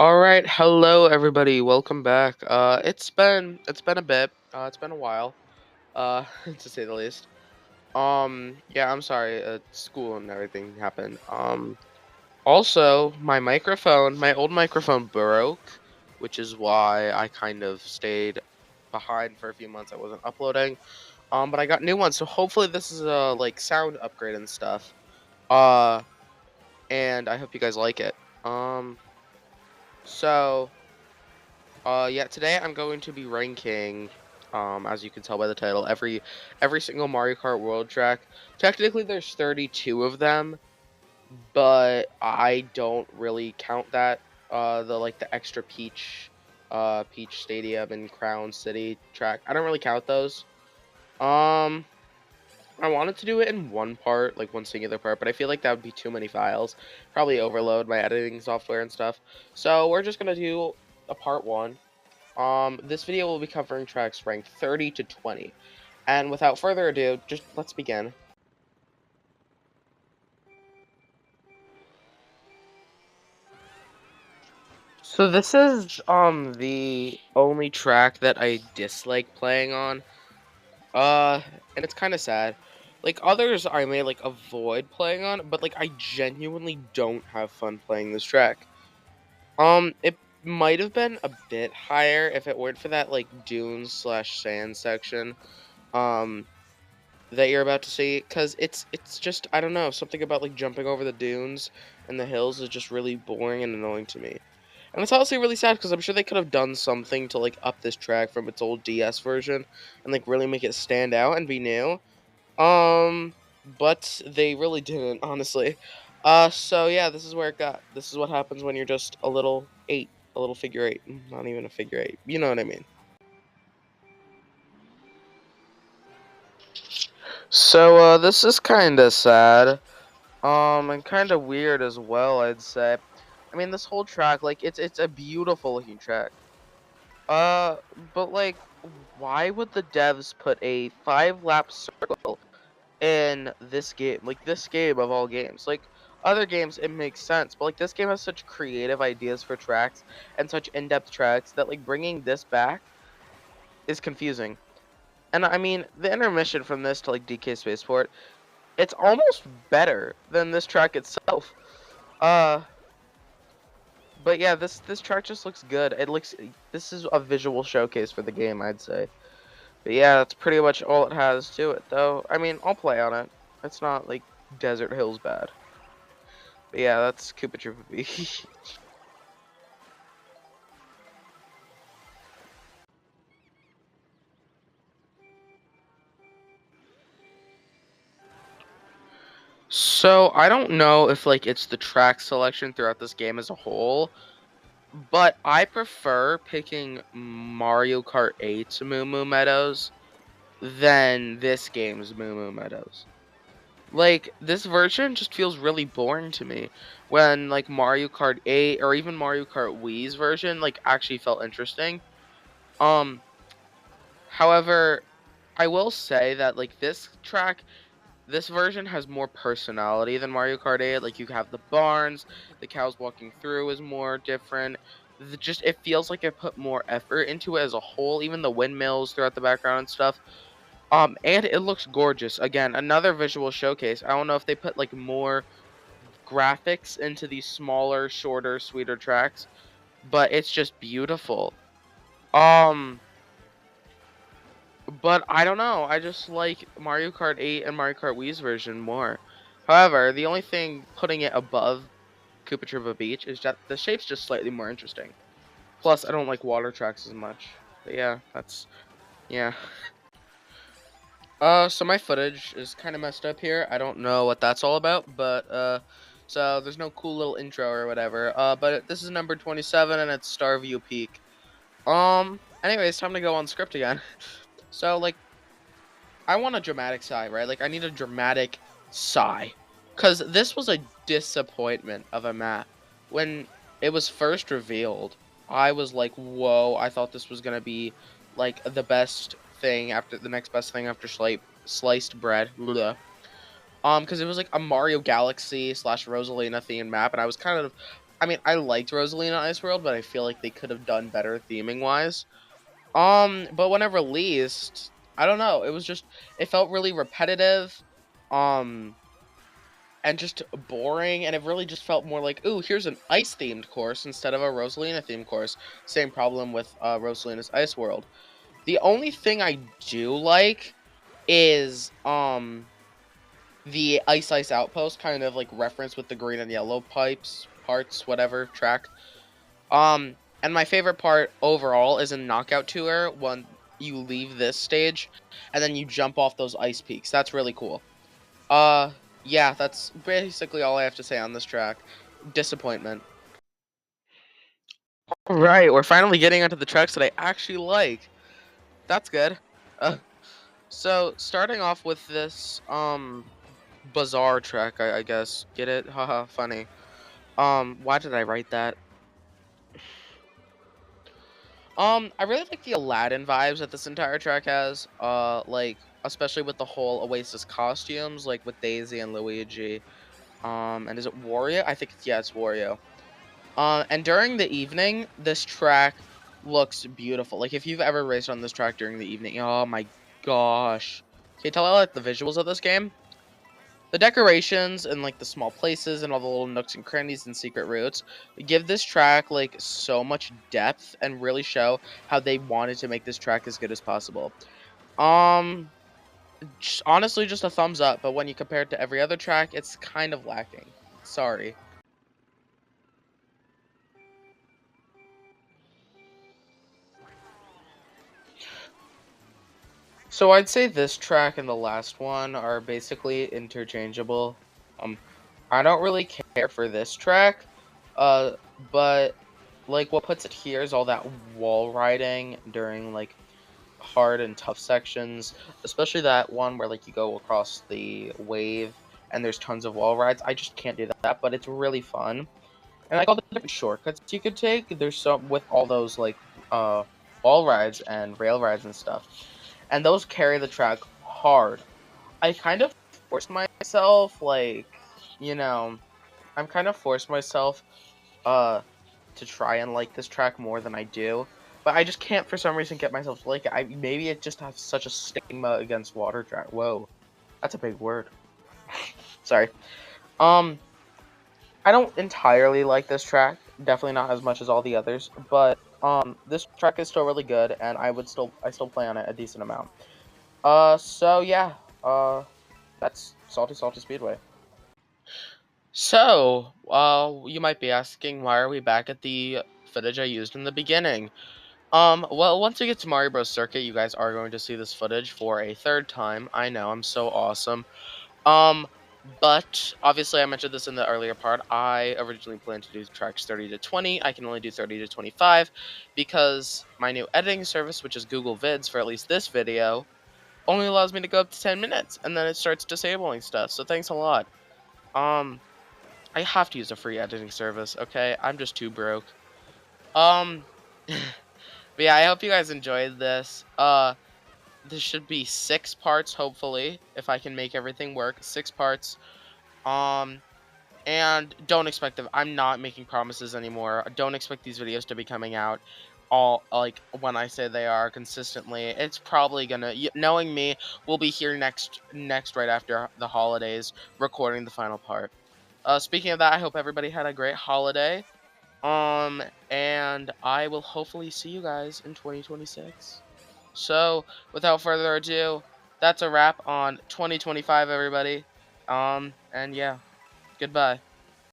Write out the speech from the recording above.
All right, hello everybody. Welcome back. It's been a bit. It's been a while. To say the least. Yeah, I'm sorry. School and everything happened. Also, my old microphone broke, which is why I kind of stayed behind for a few months. I wasn't uploading. But I got new ones, so hopefully this is a like sound upgrade and stuff. Uh, and I hope you guys like it. So. Yeah, today I'm going to be ranking, as you can tell by the title, every single Mario Kart World track. Technically, there's 32 of them, but I don't really count that. The extra Peach Stadium and Crown City track. I don't really count those. Um, I wanted to do it in one part, like one singular part, but I feel like that would be too many files. Probably overload my editing software and stuff. So we're just gonna do a part one. This video will be covering tracks ranked 30 to 20. And without further ado, just let's begin. So this is the only track that I dislike playing on. And it's kind of sad. Like others I may like avoid playing on, but like I genuinely don't have fun playing this track. It might have been a bit higher if it weren't for that like dunes slash sand section. Um that you're about to see, because it's just, I don't know, something about like jumping over the dunes and the hills is just really boring and annoying to me. And it's honestly really sad because I'm sure they could have done something to like up this track from its old DS version and like really make it stand out and be new. Um, but they really didn't, honestly. So yeah, this is where it got. This is what happens when you're just a little eight, a little figure eight, not even a figure eight. You know what I mean? So this is kind of sad. And kind of weird as well, I'd say. I mean, this whole track, like, it's a beautiful looking track. Uh, but like, why would the devs put a 5-lap circle in this game? Like, this game of all games. Like, other games, it makes sense, but like, this game has such creative ideas for tracks and such in-depth tracks that like bringing this back is confusing. And I mean, the intermission from this to like DK Spaceport, it's almost better than this track itself. Uh, But yeah, this track just looks good. This is a visual showcase for the game, I'd say. But yeah, that's pretty much all it has to it, though. I mean, I'll play on it. It's not like Desert Hills bad. But yeah, that's Koopa Troopa B. So I don't know if like it's the track selection throughout this game as a whole, but I prefer picking Mario Kart 8's Moo Moo Meadows than this game's Moo Moo Meadows. Like, this version just feels really boring to me when, like, Mario Kart 8 or even Mario Kart Wii's version, like, actually felt interesting. Um, However, I will say that, like, this version has more personality than Mario Kart 8. Like, you have the barns, the cows walking through is more different. It feels like it put more effort into it as a whole, even the windmills throughout the background and stuff. And it looks gorgeous. Again, another visual showcase. I don't know if they put, like, more graphics into these smaller, shorter, sweeter tracks, but it's just beautiful. Um, but I don't know. I just like Mario Kart 8 and Mario Kart Wii's version more. However, the only thing putting it above Koopa Troopa Beach is that the shape's just slightly more interesting. Plus, I don't like water tracks as much. But yeah, yeah. So my footage is kind of messed up here. I don't know what that's all about, but so there's no cool little intro or whatever. But this is number 27 and it's Starview Peak. Anyways, time to go on script again. So like, I want a dramatic sigh, right? Like I need a dramatic sigh, cause this was a disappointment of a map. When it was first revealed, I was like, whoa! I thought this was gonna be like the best thing after the next best thing after sliced bread. Blah. Because it was like a Mario Galaxy slash Rosalina themed map, and I was kind of I mean, I liked Rosalina Ice World, but I feel like they could have done better theming wise. But when it released, I don't know. It felt really repetitive, um, and just boring, and it really just felt more like, ooh, here's an ice themed course instead of a Rosalina themed course. Same problem with Rosalina's Ice World. The only thing I do like is the Ice Outpost, kind of like reference with the green and yellow pipes parts, whatever track. And my favorite part overall is in Knockout Tour when you leave this stage and then you jump off those ice peaks. That's really cool. Uh, yeah, that's basically all I have to say on this track. Disappointment. Right, we're finally getting onto the tracks that I actually like. That's good. Uh, so starting off with this bizarre track, I guess. Get it? Haha, funny. Why did I write that? I really like the Aladdin vibes that this entire track has. Like especially with the whole Oasis costumes, like with Daisy and Luigi. And is it Wario? I think it's Wario. And during the evening, this track looks beautiful. Like if you've ever raced on this track during the evening, oh my gosh. Can you tell I like the visuals of this game? The decorations and like the small places and all the little nooks and crannies and secret routes give this track like so much depth and really show how they wanted to make this track as good as possible. Um honestly just a thumbs up, but when you compare it to every other track, it's kind of lacking. Sorry. So I'd say this track and the last one are basically interchangeable. Um, I don't really care for this track, but like what puts it here is all that wall riding during like hard and tough sections, especially that one where like you go across the wave and there's tons of wall rides. I just can't do that, but it's really fun. And like all the different shortcuts you could take, there's some with all those like uh wall rides and rail rides and stuff, and those carry the track hard. I kind of forced myself, like, you know, I'm kind of forced myself uh to try and like this track more than I do, but I just can't for some reason get myself to like it. Maybe it just has such a stigma against water track. Whoa, that's a big word. Sorry. Um, I don't entirely like this track. Definitely not as much as all the others, but this track is still really good, and I still play on it a decent amount. So yeah, that's Salty Speedway. So, you might be asking, why are we back at the footage I used in the beginning? Well, once we get to Mario Bros. Circuit, you guys are going to see this footage for a third time. I know, I'm so awesome. Um, but obviously I mentioned this in the earlier part. I originally planned to do tracks 30 to 20. I can only do 30 to 25 because my new editing service, which is Google Vids for at least this video, only allows me to go up to 10 minutes, and then it starts disabling stuff. So thanks a lot. Um, I have to use a free editing service, okay? I'm just too broke. Um, but yeah, I hope you guys enjoyed this. This should be 6 parts, hopefully, if I can make everything work. 6 parts. Um, and don't expect them. I'm not making promises anymore. Don't expect these videos to be coming out all like when I say they are consistently. It's probably gonna, knowing me, we'll be here next right after the holidays, recording the final part. Speaking of that, I hope everybody had a great holiday. And I will hopefully see you guys in 2026. So, without further ado, that's a wrap on 2025, everybody. And yeah, goodbye.